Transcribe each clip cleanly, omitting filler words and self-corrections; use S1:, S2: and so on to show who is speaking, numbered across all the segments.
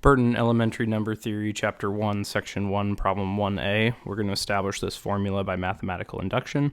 S1: Burton Elementary Number Theory, Chapter 1, Section 1, Problem 1a. We're going to establish this formula by mathematical induction.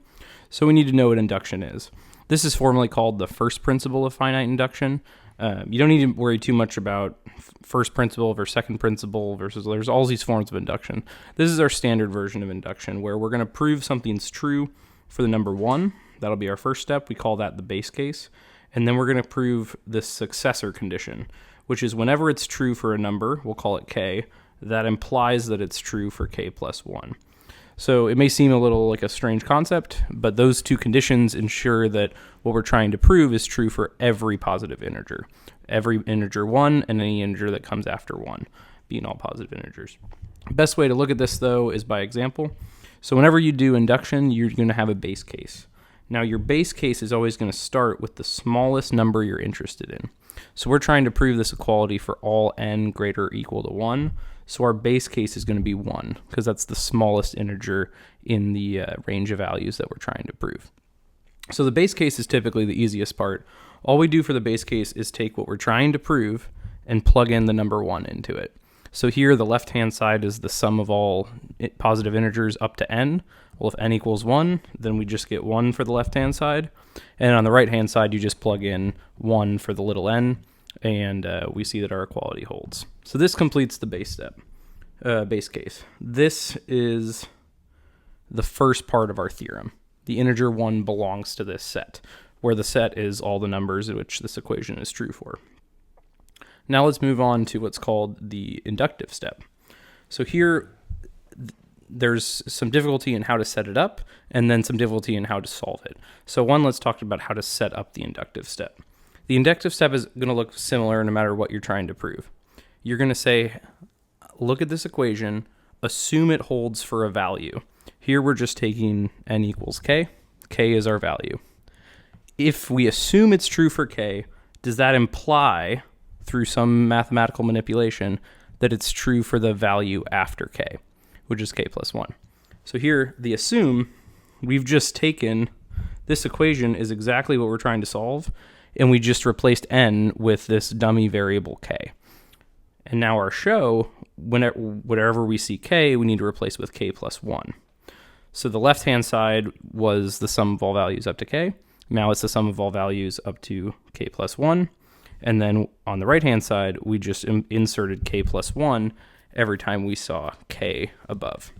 S1: So we need to know what induction is. This is formally called the first principle of finite induction. You don't need to worry too much about first principle versus second principle versus there's all these forms of induction. This is our standard version of induction where we're going to prove something's true for the number 1. That'll be our first step. We call that the base case. And then we're going to prove the successor condition, which is whenever it's true for a number, we'll call it k, that implies that it's true for k plus 1. So it may seem a little like a strange concept, but those two conditions ensure that what we're trying to prove is true for every positive integer. Every integer 1 and any integer that comes after 1, being all positive integers. Best way to look at this, though, is by example. So whenever you do induction, you're going to have a base case. Now, your base case is always going to start with the smallest number you're interested in. So we're trying to prove this equality for all n greater or equal to 1. So our base case is going to be 1, because that's the smallest integer in the range of values that we're trying to prove. So the base case is typically the easiest part. All we do for the base case is take what we're trying to prove and plug in the number 1 into it. So here the left-hand side is the sum of all positive integers up to n. Well, if n equals 1, then we just get 1 for the left-hand side. And on the right-hand side, you just plug in 1 for the little n, and we see that our equality holds. So this completes the base step, base case. This is the first part of our theorem. The integer 1 belongs to this set, where the set is all the numbers in which this equation is true for. Now let's move on to what's called the inductive step. So here, there's some difficulty in how to set it up, and then some difficulty in how to solve it. So let's talk about how to set up the inductive step. The inductive step is going to look similar no matter what you're trying to prove. You're going to say, look at this equation, assume it holds for a value. Here we're just taking n equals k. K is our value. If we assume it's true for k, does that imply, through some mathematical manipulation, that it's true for the value after k, which is k plus 1. So here, the assume, we've just taken, this equation is exactly what we're trying to solve, and we just replaced n with this dummy variable k. And now our show, whenever we see k, we need to replace with k plus 1. So the left-hand side was the sum of all values up to k. Now it's the sum of all values up to k plus 1. And then on the right-hand side, we just inserted k plus 1 every time we saw k above.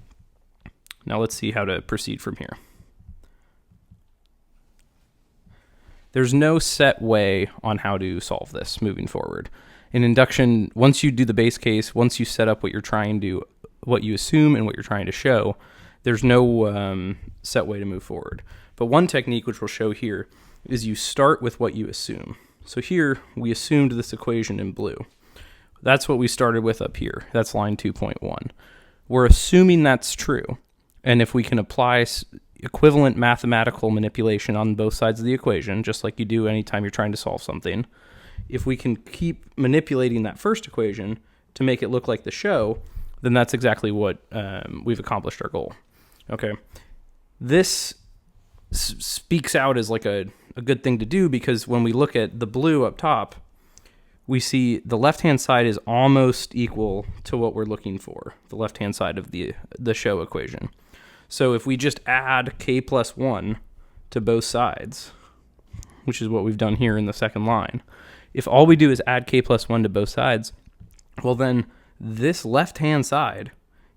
S1: Now let's see how to proceed from here. There's no set way on how to solve this moving forward. In induction, once you do the base case, once you set up what you're trying to, what you assume and what you're trying to show, there's no set way to move forward. But one technique which we'll show here is you start with what you assume. So here, we assumed this equation in blue. That's what we started with up here. That's line 2.1. We're assuming that's true. And if we can apply equivalent mathematical manipulation on both sides of the equation, just like you do anytime you're trying to solve something, if we can keep manipulating that first equation to make it look like the show, then that's exactly what we've accomplished our goal. Okay. This speaks out as like a good thing to do, because when we look at the blue up top, we see the left-hand side is almost equal to what we're looking for, the left-hand side of the show equation. So if we just add k plus 1 to both sides, which is what we've done here in the second line, if all we do is add k plus 1 to both sides, well then this left-hand side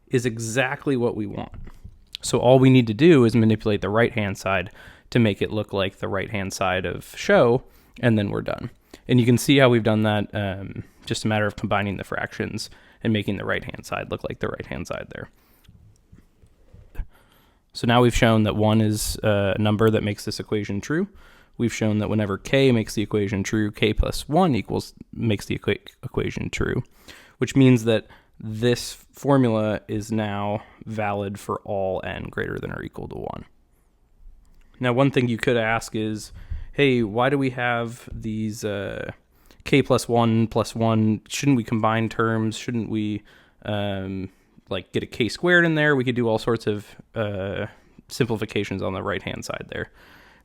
S1: is exactly what we want. So all we need to do is manipulate the right-hand side to make it look like the right-hand side of show, and then we're done. And you can see how we've done that, just a matter of combining the fractions and making the right-hand side look like the right-hand side there. So now we've shown that 1 is a number that makes this equation true. We've shown that whenever k makes the equation true, k plus 1 makes the equation true, which means that this formula is now valid for all n greater than or equal to 1. Now, one thing you could ask is, hey, why do we have these k plus 1 plus 1? Shouldn't we combine terms? Shouldn't we like get a k squared in there? We could do all sorts of simplifications on the right-hand side there.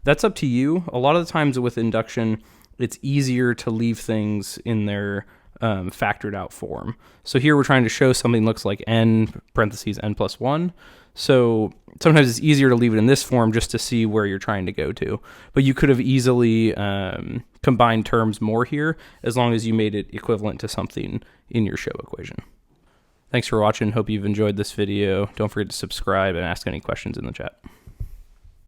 S1: That's up to you. A lot of the times with induction, it's easier to leave things in their factored out form. So here we're trying to show something looks like n parentheses n plus 1. So sometimes it's easier to leave it in this form just to see where you're trying to go to. But you could have easily combined terms more here as long as you made it equivalent to something in your show equation. Thanks for watching. Hope you've enjoyed this video. Don't forget to subscribe and ask any questions in the chat.